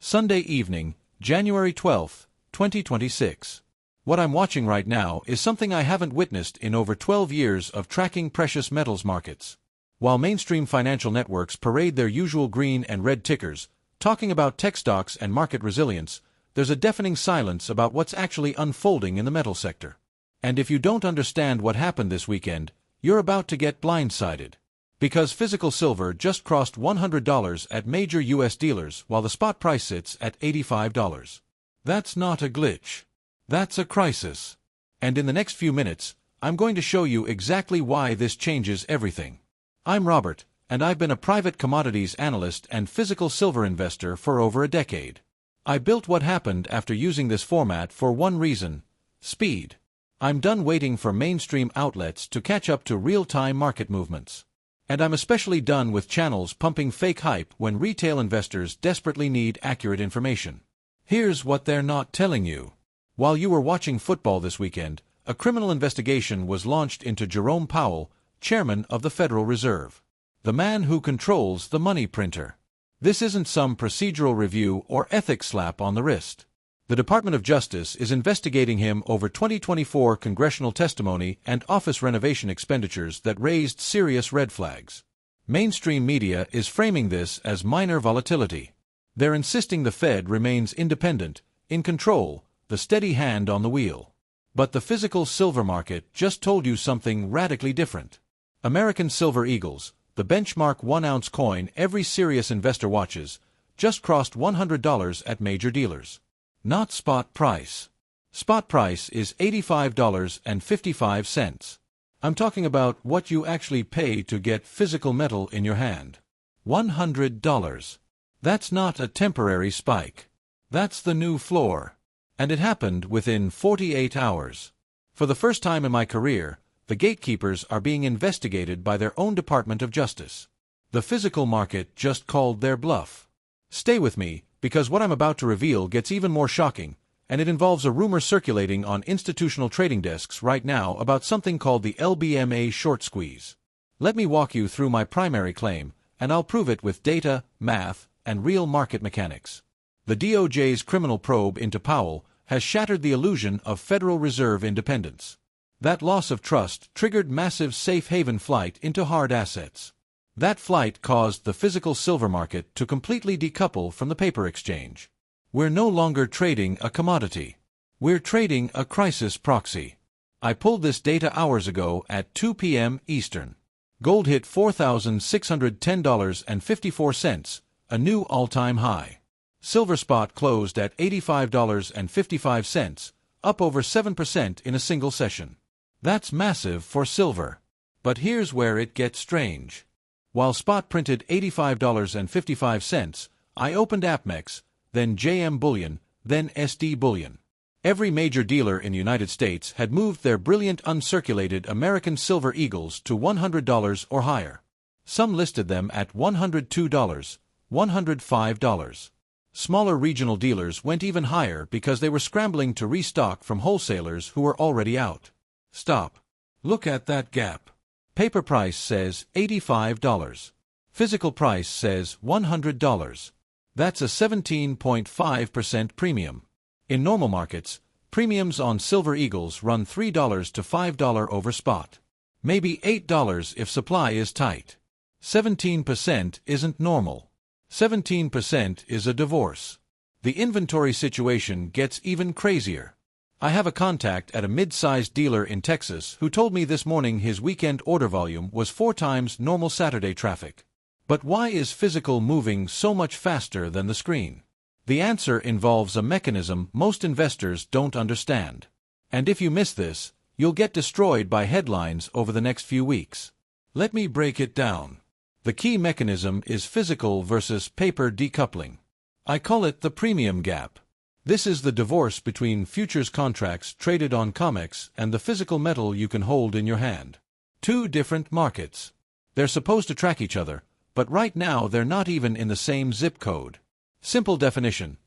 Sunday evening, January 12, 2026. What I'm watching right now is something I haven't witnessed in over 12 years of tracking precious metals markets. While mainstream financial networks parade their usual green and red tickers, talking about tech stocks and market resilience, there's a deafening silence about what's actually unfolding in the metal sector. And if you don't understand what happened this weekend, you're about to get blindsided. Because physical silver just crossed $100 at major U.S. dealers while the spot price sits at $85. That's not a glitch. That's a crisis. And in the next few minutes, I'm going to show you exactly why this changes everything. I'm Robert, and I've been a private commodities analyst and physical silver investor for over a decade. I built what happened after using this format for one reason: speed. I'm done waiting for mainstream outlets to catch up to real-time market movements. And I'm especially done with channels pumping fake hype when retail investors desperately need accurate information. Here's what they're not telling you. While you were watching football this weekend, a criminal investigation was launched into Jerome Powell, chairman of the Federal Reserve, the man who controls the money printer. This isn't some procedural review or ethics slap on the wrist. The Department of Justice is investigating him over 2024 congressional testimony and office renovation expenditures that raised serious red flags. Mainstream media is framing this as minor volatility. They're insisting the Fed remains independent, in control, the steady hand on the wheel. But the physical silver market just told you something radically different. American Silver Eagles, the benchmark 1-ounce coin every serious investor watches, just crossed $100 at major dealers. Not spot price. Spot price is $85.55. I'm talking about what you actually pay to get physical metal in your hand. $100. That's not a temporary spike. That's the new floor. And it happened within 48 hours. For the first time in my career, the gatekeepers are being investigated by their own Department of Justice. The physical market just called their bluff. Stay with me, because what I'm about to reveal gets even more shocking, and it involves a rumor circulating on institutional trading desks right now about something called the LBMA short squeeze. Let me walk you through my primary claim, and I'll prove it with data, math, and real market mechanics. The DOJ's criminal probe into Powell has shattered the illusion of Federal Reserve independence. That loss of trust triggered massive safe haven flight into hard assets. That flight caused the physical silver market to completely decouple from the paper exchange. We're no longer trading a commodity. We're trading a crisis proxy. I pulled this data hours ago at 2 p.m. Eastern. Gold hit $4,610.54, a new all-time high. Silver spot closed at $85.55, up over 7% in a single session. That's massive for silver. But here's where it gets strange. While spot printed $85.55, I opened APMEX, then JM Bullion, then SD Bullion. Every major dealer in the United States had moved their brilliant uncirculated American Silver Eagles to $100 or higher. Some listed them at $102, $105. Smaller regional dealers went even higher because they were scrambling to restock from wholesalers who were already out. Stop. Look at that gap. Paper price says $85. Physical price says $100. That's a 17.5% premium. In normal markets, premiums on Silver Eagles run $3 to $5 over spot. Maybe $8 if supply is tight. 17% isn't normal. 17% is a divorce. The inventory situation gets even crazier. I have a contact at a mid-sized dealer in Texas who told me this morning his weekend order volume was 4 times normal Saturday traffic. But why is physical moving so much faster than the screen? The answer involves a mechanism most investors don't understand. And if you miss this, you'll get destroyed by headlines over the next few weeks. Let me break it down. The key mechanism is physical versus paper decoupling. I call it the premium gap. This is the divorce between futures contracts traded on COMEX and the physical metal you can hold in your hand. Two different markets. They're supposed to track each other, but right now they're not even in the same zip code. Simple definition.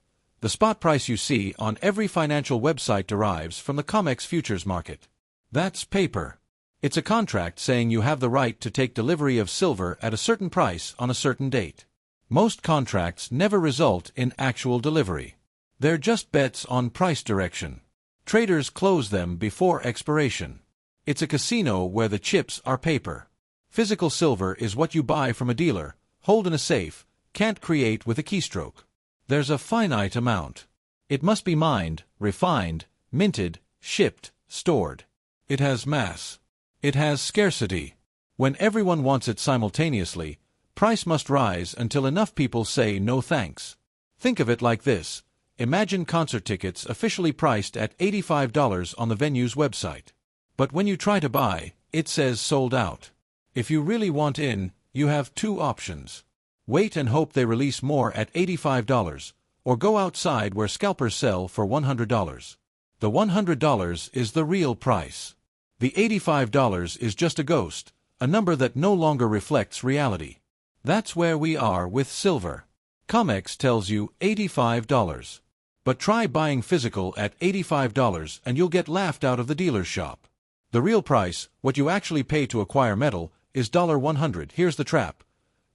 The spot price you see on every financial website derives from the COMEX futures market. That's paper. It's a contract saying you have the right to take delivery of silver at a certain price on a certain date. Most contracts never result in actual delivery. They're just bets on price direction. Traders close them before expiration. It's a casino where the chips are paper. Physical silver is what you buy from a dealer, hold in a safe, can't create with a keystroke. There's a finite amount. It must be mined, refined, minted, shipped, stored. It has mass. It has scarcity. When everyone wants it simultaneously, price must rise until enough people say no thanks. Think of it like this. Imagine concert tickets officially priced at $85 on the venue's website. But when you try to buy, it says sold out. If you really want in, you have two options. Wait and hope they release more at $85, or go outside where scalpers sell for $100. The $100 is the real price. The $85 is just a ghost, a number that no longer reflects reality. That's where we are with silver. COMEX tells you $85. But try buying physical at $85 and you'll get laughed out of the dealer's shop. The real price, what you actually pay to acquire metal, is $100. Here's the trap.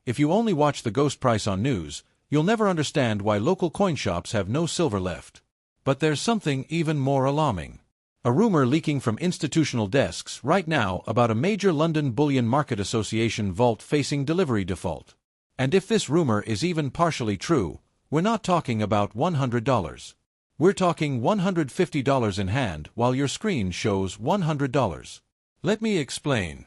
If you only watch the ghost price on news, you'll never understand why local coin shops have no silver left. But there's something even more alarming. A rumor leaking from institutional desks right now about a major London Bullion Market Association vault facing delivery default. And if this rumor is even partially true, we're not talking about $100. We're talking $150 in hand while your screen shows $100. Let me explain.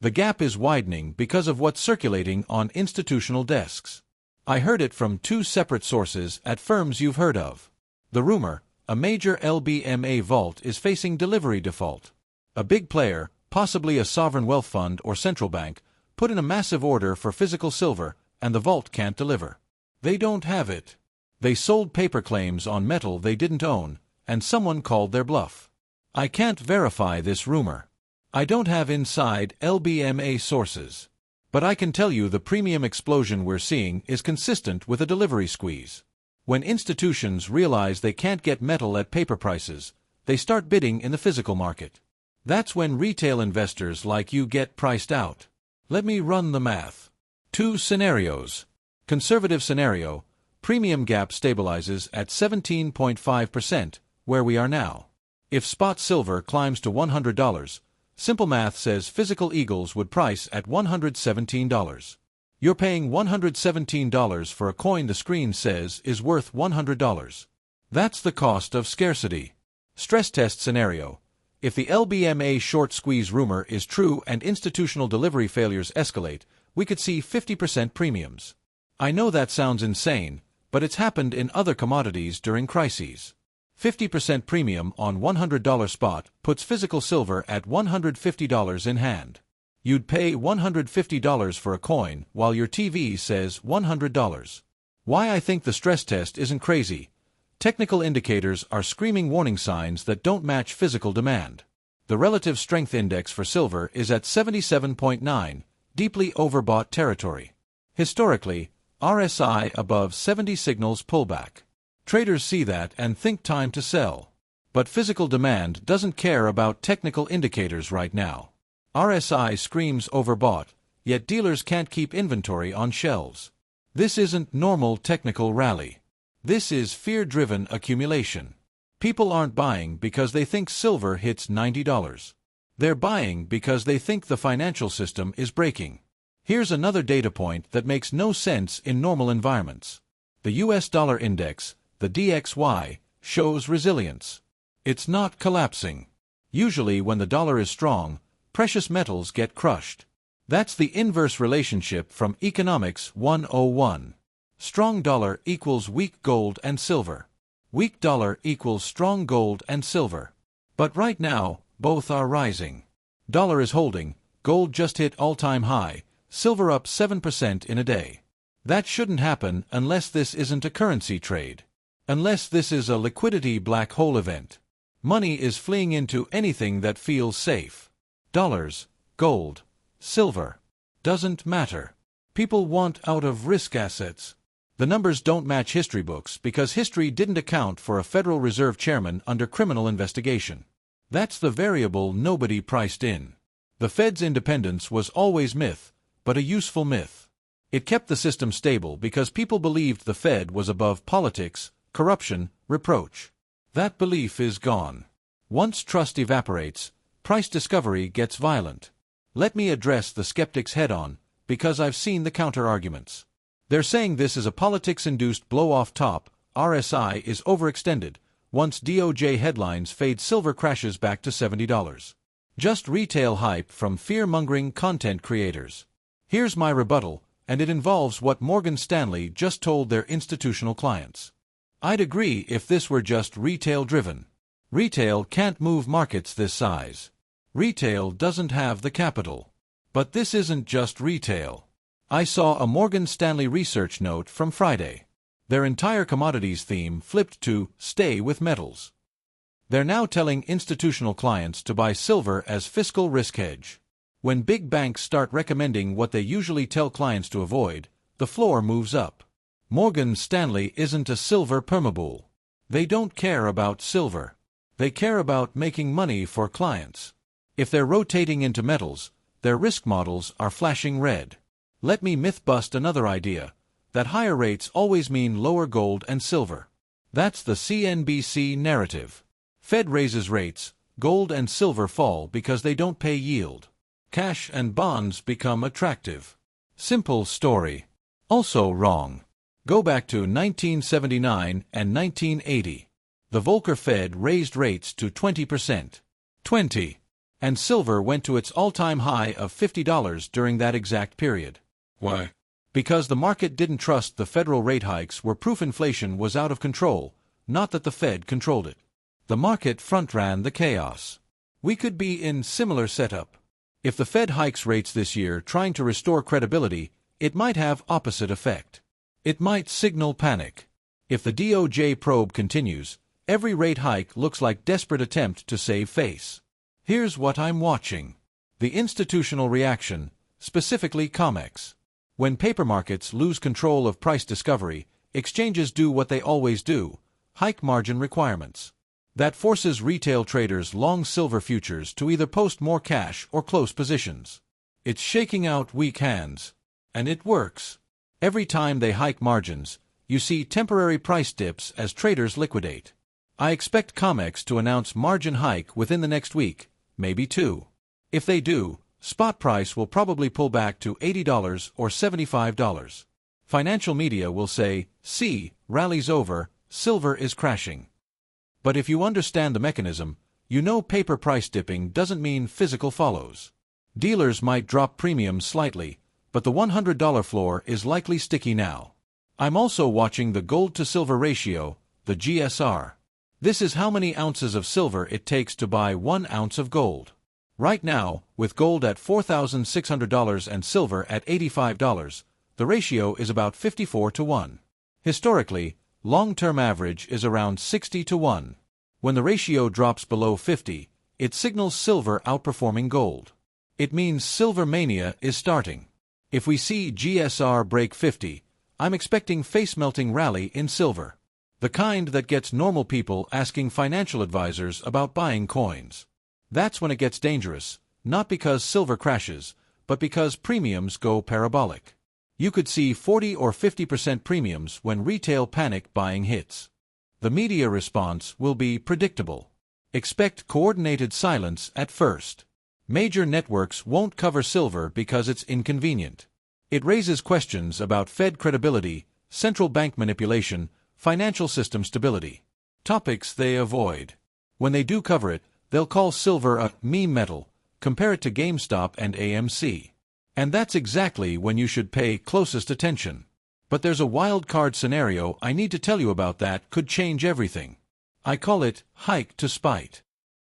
The gap is widening because of what's circulating on institutional desks. I heard it from two separate sources at firms you've heard of. The rumor, a major LBMA vault is facing delivery default. A big player, possibly a sovereign wealth fund or central bank, put in a massive order for physical silver, and the vault can't deliver. They don't have it. They sold paper claims on metal they didn't own, and someone called their bluff. I can't verify this rumor. I don't have inside LBMA sources. But I can tell you the premium explosion we're seeing is consistent with a delivery squeeze. When institutions realize they can't get metal at paper prices, they start bidding in the physical market. That's when retail investors like you get priced out. Let me run the math. Two scenarios. Conservative scenario, premium gap stabilizes at 17.5%, where we are now. If spot silver climbs to $100, simple math says physical eagles would price at $117. You're paying $117 for a coin the screen says is worth $100. That's the cost of scarcity. Stress test scenario. If the LBMA short squeeze rumor is true and institutional delivery failures escalate, we could see 50% premiums. I know that sounds insane, but it's happened in other commodities during crises. 50% premium on $100 spot puts physical silver at $150 in hand. You'd pay $150 for a coin while your TV says $100. Why I think the stress test isn't crazy. Technical indicators are screaming warning signs that don't match physical demand. The relative strength index for silver is at 77.9, deeply overbought territory. Historically, RSI above 70 signals pullback. Traders see that and think time to sell. But physical demand doesn't care about technical indicators right now. RSI screams overbought, yet dealers can't keep inventory on shelves. This isn't normal technical rally. This is fear-driven accumulation. People aren't buying because they think silver hits $90. They're buying because they think the financial system is breaking. Here's another data point that makes no sense in normal environments. The US dollar index, the DXY, shows resilience. It's not collapsing. Usually when the dollar is strong, precious metals get crushed. That's the inverse relationship from Economics 101. Strong dollar equals weak gold and silver. Weak dollar equals strong gold and silver. But right now, both are rising. Dollar is holding, gold just hit all-time high, silver up 7% in a day. That shouldn't happen unless this isn't a currency trade. Unless this is a liquidity black hole event. Money is fleeing into anything that feels safe. Dollars, gold, silver. Doesn't matter. People want out-of-risk assets. The numbers don't match history books because history didn't account for a Federal Reserve chairman under criminal investigation. That's the variable nobody priced in. The Fed's independence was always myth, but a useful myth. It kept the system stable because people believed the Fed was above politics, corruption, reproach. That belief is gone. Once trust evaporates, price discovery gets violent. Let me address the skeptics head-on, because I've seen the counter-arguments. They're saying this is a politics-induced blow-off top, RSI is overextended. Once DOJ headlines fade, silver crashes back to $70. Just retail hype from fear-mongering content creators. Here's my rebuttal, and it involves what Morgan Stanley just told their institutional clients. I'd agree if this were just retail-driven. Retail can't move markets this size. Retail doesn't have the capital. But this isn't just retail. I saw a Morgan Stanley research note from Friday. Their entire commodities theme flipped to stay with metals. They're now telling institutional clients to buy silver as fiscal risk hedge. When big banks start recommending what they usually tell clients to avoid, the floor moves up. Morgan Stanley isn't a silver permabull. They don't care about silver. They care about making money for clients. If they're rotating into metals, their risk models are flashing red. Let me myth-bust another idea, that higher rates always mean lower gold and silver. That's the CNBC narrative. Fed raises rates, gold and silver fall because they don't pay yield. Cash and bonds become attractive. Simple story. Also wrong. Go back to 1979 and 1980. The Volcker Fed raised rates to 20%. 20. And silver went to its all-time high of $50 during that exact period. Why? Because the market didn't trust the federal rate hikes were proof inflation was out of control, not that the Fed controlled it. The market front-ran the chaos. We could be in similar setup. If the Fed hikes rates this year trying to restore credibility, it might have opposite effect. It might signal panic. If the DOJ probe continues, every rate hike looks like desperate attempt to save face. Here's what I'm watching. The institutional reaction, specifically COMEX. When paper markets lose control of price discovery, exchanges do what they always do, hike margin requirements. That forces retail traders long silver futures to either post more cash or close positions. It's shaking out weak hands. And it works. Every time they hike margins, you see temporary price dips as traders liquidate. I expect COMEX to announce margin hike within the next week, maybe two. If they do, spot price will probably pull back to $80 or $75. Financial media will say, see, rally's over, silver is crashing. But if you understand the mechanism, you know paper price dipping doesn't mean physical follows. Dealers might drop premiums slightly, but the $100 floor is likely sticky now. I'm also watching the gold-to-silver ratio, the GSR. This is how many ounces of silver it takes to buy 1 ounce of gold. Right now, with gold at $4,600 and silver at $85, the ratio is about 54 to 1. Historically, long-term average is around 60 to 1. When the ratio drops below 50, it signals silver outperforming gold. It means silver mania is starting. If we see GSR break 50, I'm expecting face-melting rally in silver. The kind that gets normal people asking financial advisors about buying coins. That's when it gets dangerous, not because silver crashes, but because premiums go parabolic. You could see 40 or 50% premiums when retail panic buying hits. The media response will be predictable. Expect coordinated silence at first. Major networks won't cover silver because it's inconvenient. It raises questions about Fed credibility, central bank manipulation, financial system stability. Topics they avoid. When they do cover it, they'll call silver a meme metal, compare it to GameStop and AMC. And that's exactly when you should pay closest attention. But there's a wild card scenario I need to tell you about that could change everything. I call it hike to spite.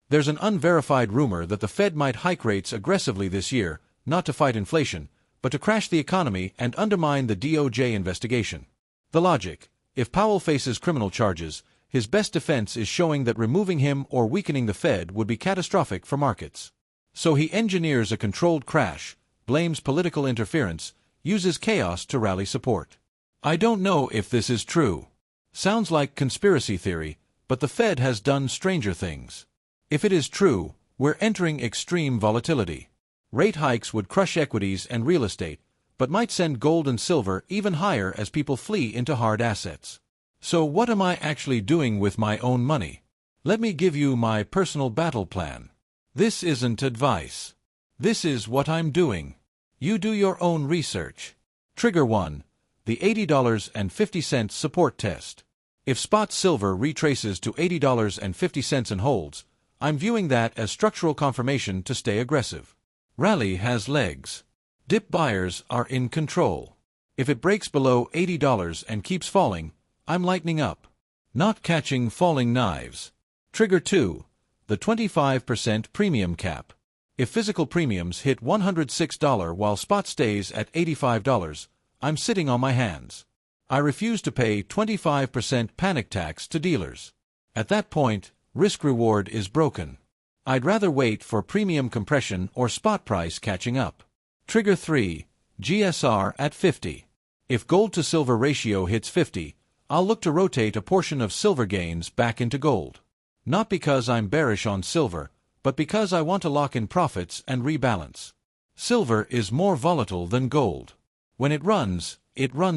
There's an unverified rumor that the Fed might hike rates aggressively this year, not to fight inflation, but to crash the economy and undermine the DOJ investigation. The logic: if Powell faces criminal charges, his best defense is showing that removing him or weakening the Fed would be catastrophic for markets. So he engineers a controlled crash, blames political interference, uses chaos to rally support. I don't know if this is true. Sounds like conspiracy theory, but the Fed has done stranger things. If it is true, we're entering extreme volatility. Rate hikes would crush equities and real estate, but might send gold and silver even higher as people flee into hard assets. So what am I actually doing with my own money? Let me give you my personal battle plan. This isn't advice. This is what I'm doing. You do your own research. Trigger 1. The $80.50 support test. If spot silver retraces to $80.50 and holds, I'm viewing that as structural confirmation to stay aggressive. Rally has legs. Dip buyers are in control. If it breaks below $80 and keeps falling, I'm lightening up. Not catching falling knives. Trigger 2. The 25% premium cap. If physical premiums hit $106 while spot stays at $85, I'm sitting on my hands. I refuse to pay 25% panic tax to dealers. At that point, risk-reward is broken. I'd rather wait for premium compression or spot price catching up. Trigger 3. GSR at 50. If gold-to-silver ratio hits 50, I'll look to rotate a portion of silver gains back into gold. Not because I'm bearish on silver, but because I want to lock in profits and rebalance. Silver is more volatile than gold. When it runs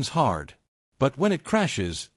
hard. But when it crashes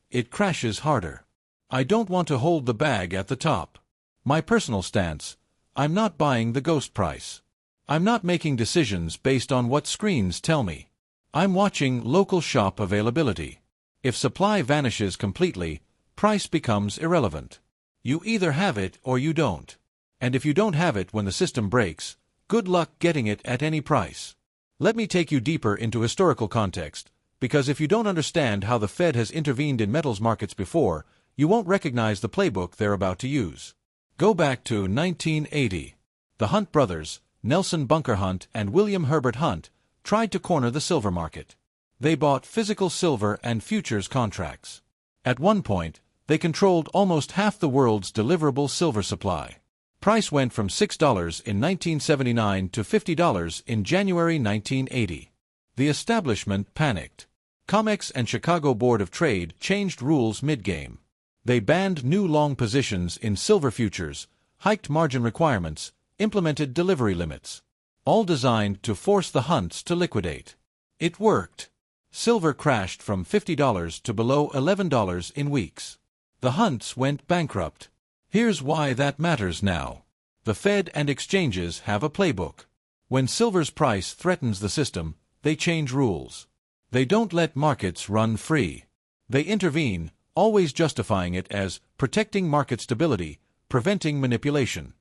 harder. I don't want to hold the bag at the top. My personal stance: I'm not buying the ghost price. I'm not making decisions based on what screens tell me. I'm watching local shop availability. If supply vanishes completely, price becomes irrelevant. You either have it or you don't. And if you don't have it when the system breaks, good luck getting it at any price. Let me take you deeper into historical context, because if you don't understand how the Fed has intervened in metals markets before, you won't recognize the playbook they're about to use. Go back to 1980. The Hunt brothers, Nelson Bunker Hunt and William Herbert Hunt, tried to corner the silver market. They bought physical silver and futures contracts. At one point, they controlled almost half the world's deliverable silver supply. Price went from $6 in 1979 to $50 in January 1980. The establishment panicked. COMEX and Chicago Board of Trade changed rules mid-game. They banned new long positions in silver futures, hiked margin requirements, implemented delivery limits. All designed to force the Hunts to liquidate. It worked. Silver crashed from $50 to below $11 in weeks. The Hunts went bankrupt. Here's why that matters now. The Fed and exchanges have a playbook. When silver's price threatens the system, they change rules. They don't let markets run free. They intervene, always justifying it as protecting market stability, preventing manipulation.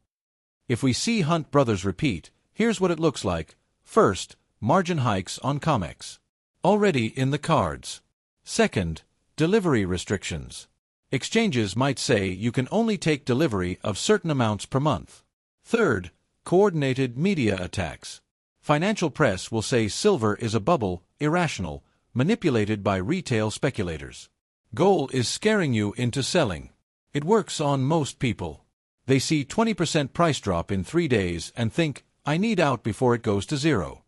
If we see Hunt brothers repeat, here's what it looks like. First, margin hikes on COMEX. Already in the cards. Second, delivery restrictions. Exchanges might say you can only take delivery of certain amounts per month. Third, coordinated media attacks. Financial press will say silver is a bubble, irrational, manipulated by retail speculators. Gold is scaring you into selling. It works on most people. They see 20% price drop in 3 days and think, I need out before it goes to zero.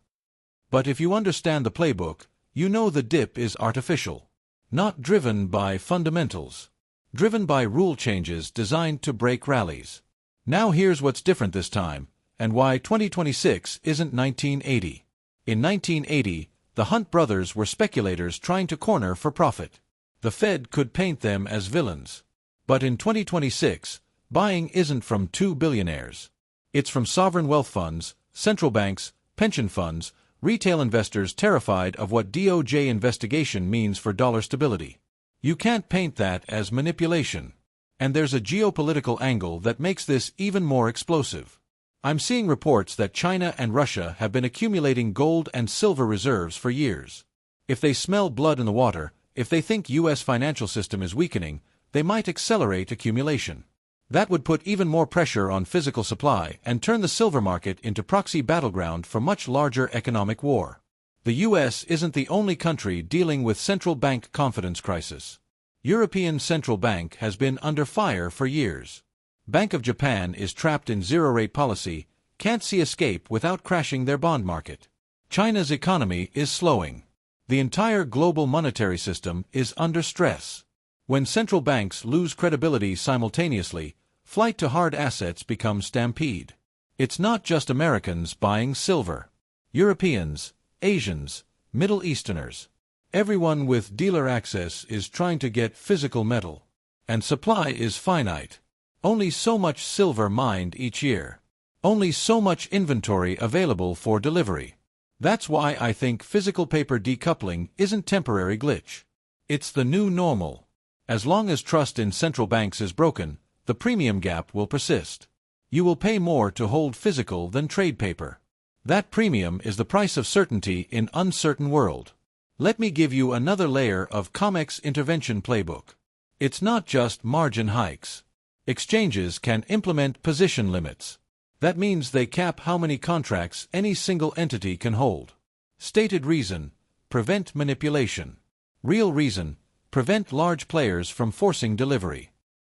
But if you understand the playbook, you know the dip is artificial. Not driven by fundamentals. Driven by rule changes designed to break rallies. Now here's what's different this time, and why 2026 isn't 1980. In 1980, the Hunt brothers were speculators trying to corner for profit. The Fed could paint them as villains. But in 2026, buying isn't from two billionaires. It's from sovereign wealth funds, central banks, pension funds, retail investors terrified of what DOJ investigation means for dollar stability. You can't paint that as manipulation. And there's a geopolitical angle that makes this even more explosive. I'm seeing reports that China and Russia have been accumulating gold and silver reserves for years. If they smell blood in the water, if they think U.S. financial system is weakening, they might accelerate accumulation. That would put even more pressure on physical supply and turn the silver market into proxy battleground for much larger economic war. The U.S. isn't the only country dealing with central bank confidence crisis. European Central Bank has been under fire for years. Bank of Japan is trapped in zero-rate policy, can't see escape without crashing their bond market. China's economy is slowing. The entire global monetary system is under stress. When central banks lose credibility simultaneously, flight to hard assets becomes stampede. It's not just Americans buying silver. Europeans, Asians, Middle Easterners. Everyone with dealer access is trying to get physical metal. And supply is finite. Only so much silver mined each year. Only so much inventory available for delivery. That's why I think physical paper decoupling isn't temporary glitch. It's the new normal. As long as trust in central banks is broken, the premium gap will persist. You will pay more to hold physical than trade paper. That premium is the price of certainty in uncertain world. Let me give you another layer of COMEX intervention playbook. It's not just margin hikes. Exchanges can implement position limits. That means they cap how many contracts any single entity can hold. Stated reason: prevent manipulation. Real reason: prevent large players from forcing delivery.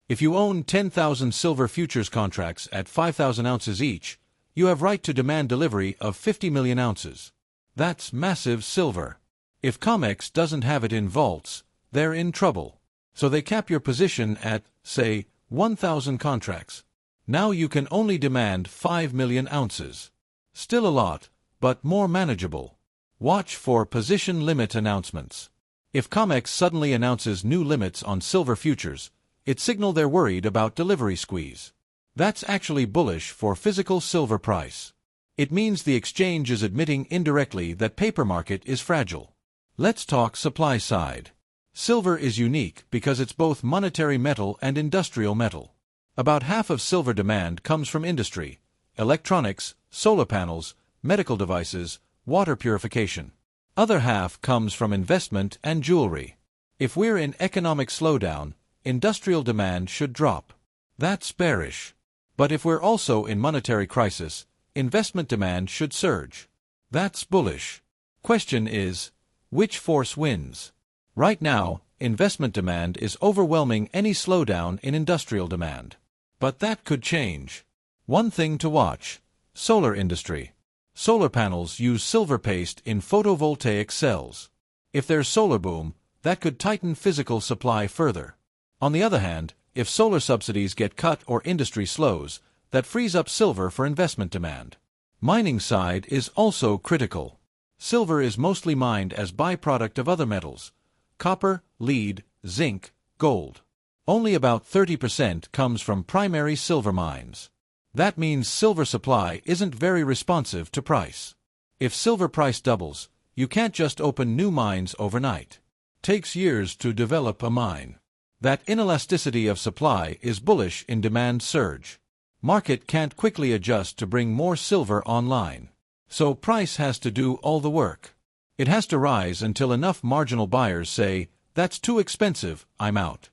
If you own 10,000 silver futures contracts at 5,000 ounces each, you have right to demand delivery of 50 million ounces. That's massive silver. If COMEX doesn't have it in vaults, they're in trouble. So they cap your position at, say, 1,000 contracts. Now you can only demand 5 million ounces. Still a lot, but more manageable. Watch for position limit announcements. If COMEX suddenly announces new limits on silver futures, it signals they're worried about delivery squeeze. That's actually bullish for physical silver price. It means the exchange is admitting indirectly that paper market is fragile. Let's talk supply side. Silver is unique because it's both monetary metal and industrial metal. About half of silver demand comes from industry: electronics, solar panels, medical devices, water purification. Other half comes from investment and jewelry. If we're in economic slowdown, industrial demand should drop. That's bearish. But if we're also in monetary crisis, investment demand should surge. That's bullish. Question is, which force wins? Right now, investment demand is overwhelming any slowdown in industrial demand. But that could change. One thing to watch: solar industry. Solar panels use silver paste in photovoltaic cells. If there's solar boom, that could tighten physical supply further. On the other hand, if solar subsidies get cut or industry slows, that frees up silver for investment demand. Mining side is also critical. Silver is mostly mined as byproduct of other metals: copper, lead, zinc, gold. Only about 30% comes from primary silver mines. That means silver supply isn't very responsive to price. If silver price doubles, you can't just open new mines overnight. Takes years to develop a mine. That inelasticity of supply is bullish in demand surge. Market can't quickly adjust to bring more silver online. So price has to do all the work. It has to rise until enough marginal buyers say, "That's too expensive, I'm out."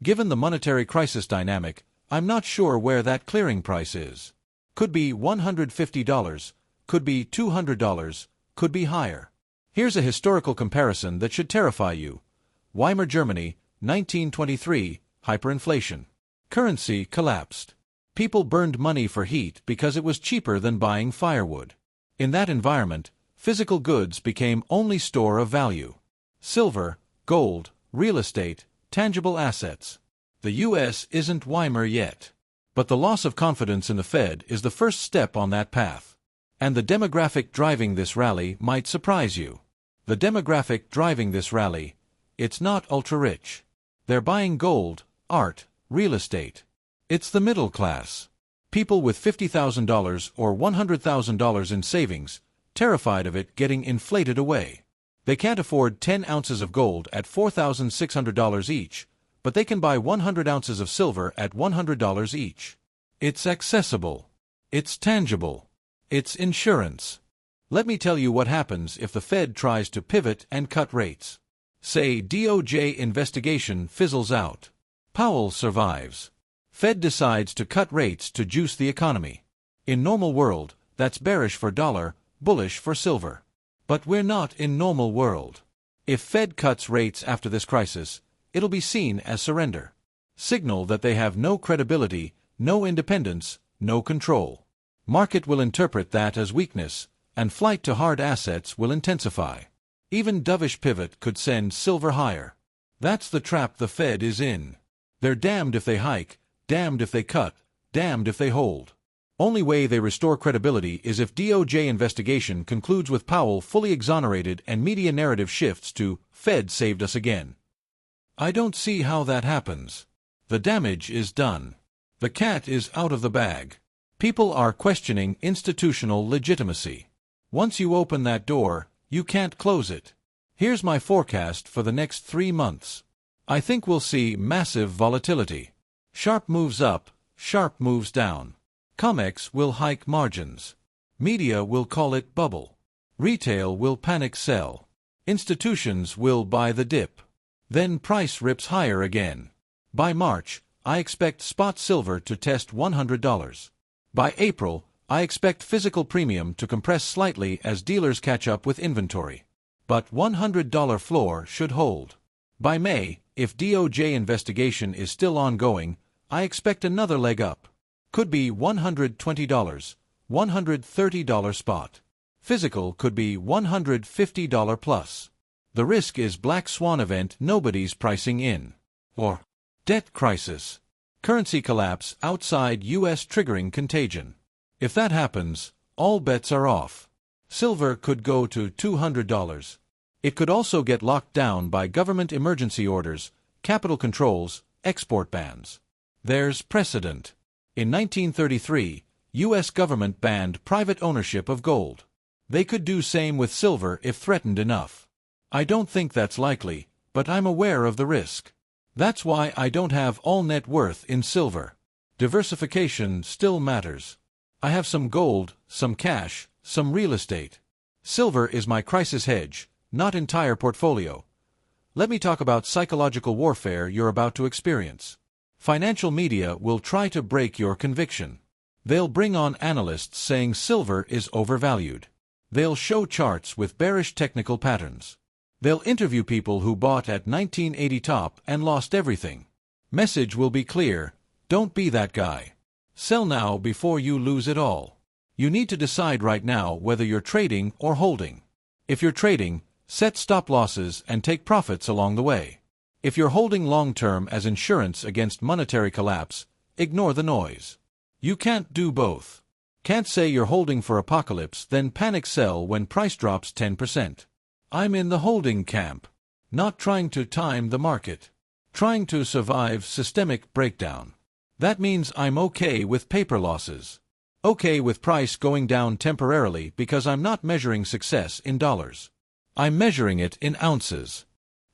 Given the monetary crisis dynamic, I'm not sure where that clearing price is. Could be $150, could be $200, could be higher. Here's a historical comparison that should terrify you. Weimar Germany, 1923, hyperinflation. Currency collapsed. People burned money for heat because it was cheaper than buying firewood. In that environment, physical goods became only store of value. Silver, gold, real estate, tangible assets. The U.S. isn't Weimar yet. But the loss of confidence in the Fed is the first step on that path. And the demographic driving this rally might surprise you. The demographic driving this rally: it's not ultra-rich. They're buying gold, art, real estate. It's the middle class. People with $50,000 or $100,000 in savings, terrified of it getting inflated away. They can't afford 10 ounces of gold at $4,600 each, but they can buy 100 ounces of silver at $100 each. It's accessible. It's tangible. It's insurance. Let me tell you what happens if the Fed tries to pivot and cut rates. Say DOJ investigation fizzles out. Powell survives. Fed decides to cut rates to juice the economy. In normal world, that's bearish for dollar, bullish for silver. But we're not in normal world. If Fed cuts rates after this crisis, it'll be seen as surrender. Signal that they have no credibility, no independence, no control. Market will interpret that as weakness, and flight to hard assets will intensify. Even dovish pivot could send silver higher. That's the trap the Fed is in. They're damned if they hike, damned if they cut, damned if they hold. Only way they restore credibility is if DOJ investigation concludes with Powell fully exonerated and media narrative shifts to "Fed saved us again." I don't see how that happens. The damage is done. The cat is out of the bag. People are questioning institutional legitimacy. Once you open that door, you can't close it. Here's my forecast for the next 3 months. I think we'll see massive volatility. Sharp moves up, sharp moves down. COMEX will hike margins. Media will call it bubble. Retail will panic sell. Institutions will buy the dip. Then price rips higher again. By March, I expect spot silver to test $100. By April, I expect physical premium to compress slightly as dealers catch up with inventory. But $100 floor should hold. By May, if DOJ investigation is still ongoing, I expect another leg up. Could be $120, $130 spot. Physical could be $150 plus. The risk is black swan event nobody's pricing in. Or debt crisis. Currency collapse outside U.S. triggering contagion. If that happens, all bets are off. Silver could go to $200. It could also get locked down by government emergency orders, capital controls, export bans. There's precedent. In 1933, U.S. government banned private ownership of gold. They could do same with silver if threatened enough. I don't think that's likely, but I'm aware of the risk. That's why I don't have all net worth in silver. Diversification still matters. I have some gold, some cash, some real estate. Silver is my crisis hedge, not entire portfolio. Let me talk about psychological warfare you're about to experience. Financial media will try to break your conviction. They'll bring on analysts saying silver is overvalued. They'll show charts with bearish technical patterns. They'll interview people who bought at 1980 top and lost everything. Message will be clear: don't be that guy. Sell now before you lose it all. You need to decide right now whether you're trading or holding. If you're trading, set stop losses and take profits along the way. If you're holding long-term as insurance against monetary collapse, ignore the noise. You can't do both. Can't say you're holding for apocalypse then panic sell when price drops 10%. I'm in the holding camp. Not trying to time the market. Trying to survive systemic breakdown. That means I'm okay with paper losses. Okay with price going down temporarily because I'm not measuring success in dollars. I'm measuring it in ounces.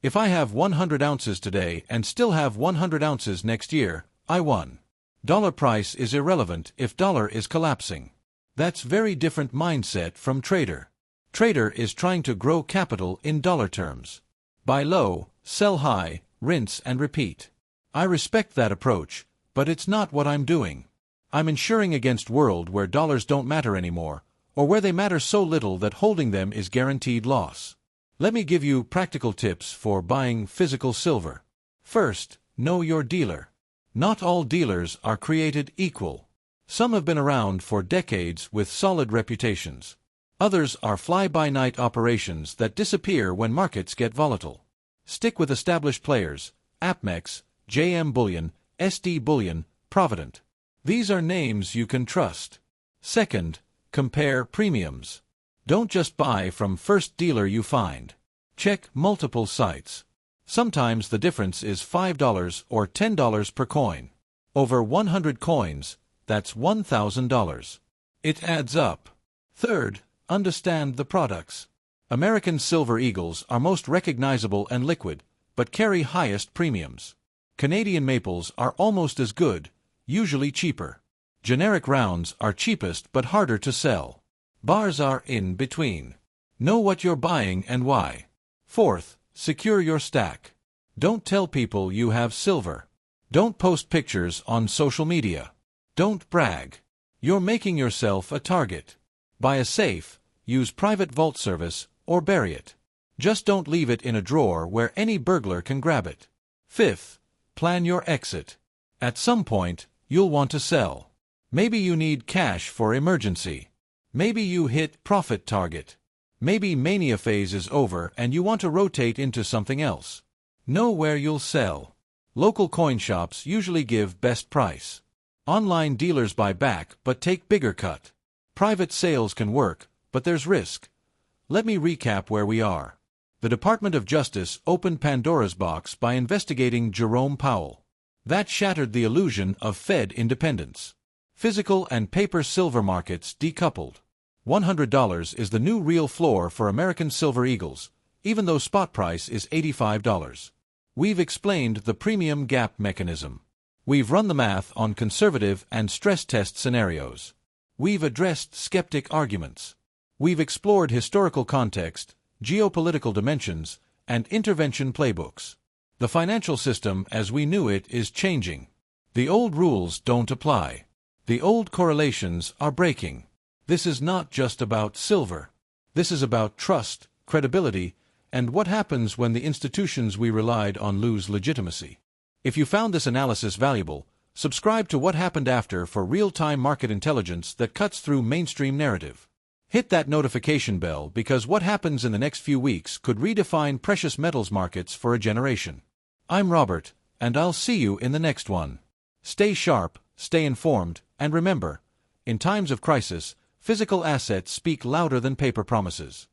If I have 100 ounces today and still have 100 ounces next year, I won. Dollar price is irrelevant if dollar is collapsing. That's very different mindset from trader. Trader is trying to grow capital in dollar terms. Buy low, sell high, rinse and repeat. I respect that approach, but it's not what I'm doing. I'm insuring against world where dollars don't matter anymore, or where they matter so little that holding them is guaranteed loss. Let me give you practical tips for buying physical silver. First, know your dealer. Not all dealers are created equal. Some have been around for decades with solid reputations. Others are fly-by-night operations that disappear when markets get volatile. Stick with established players: APMEX, JM Bullion, SD Bullion, Provident. These are names you can trust. Second, compare premiums. Don't just buy from first dealer you find. Check multiple sites. Sometimes the difference is $5 or $10 per coin. Over 100 coins, that's $1,000. It adds up. Third, understand the products. American Silver Eagles are most recognizable and liquid, but carry highest premiums. Canadian Maples are almost as good, usually cheaper. Generic rounds are cheapest but harder to sell. Bars are in between. Know what you're buying and why. Fourth, secure your stack. Don't tell people you have silver. Don't post pictures on social media. Don't brag. You're making yourself a target. Buy a safe, use private vault service, or bury it. Just don't leave it in a drawer where any burglar can grab it. Fifth, plan your exit. At some point, you'll want to sell. Maybe you need cash for emergency. Maybe you hit profit target. Maybe mania phase is over and you want to rotate into something else. Know where you'll sell. Local coin shops usually give best price. Online dealers buy back but take bigger cut. Private sales can work, but there's risk. Let me recap where we are. The Department of Justice opened Pandora's box by investigating Jerome Powell. That shattered the illusion of Fed independence. Physical and paper silver markets decoupled. $100 is the new real floor for American silver eagles, even though spot price is $85. We've explained the premium gap mechanism. We've run the math on conservative and stress test scenarios. We've addressed skeptic arguments. We've explored historical context, geopolitical dimensions, and intervention playbooks. The financial system as we knew it is changing. The old rules don't apply. The old correlations are breaking. This is not just about silver. This is about trust, credibility, and what happens when the institutions we relied on lose legitimacy. If you found this analysis valuable, subscribe to What Happened After for real-time market intelligence that cuts through mainstream narrative. Hit that notification bell because what happens in the next few weeks could redefine precious metals markets for a generation. I'm Robert, and I'll see you in the next one. Stay sharp, stay informed, and remember, in times of crisis, physical assets speak louder than paper promises.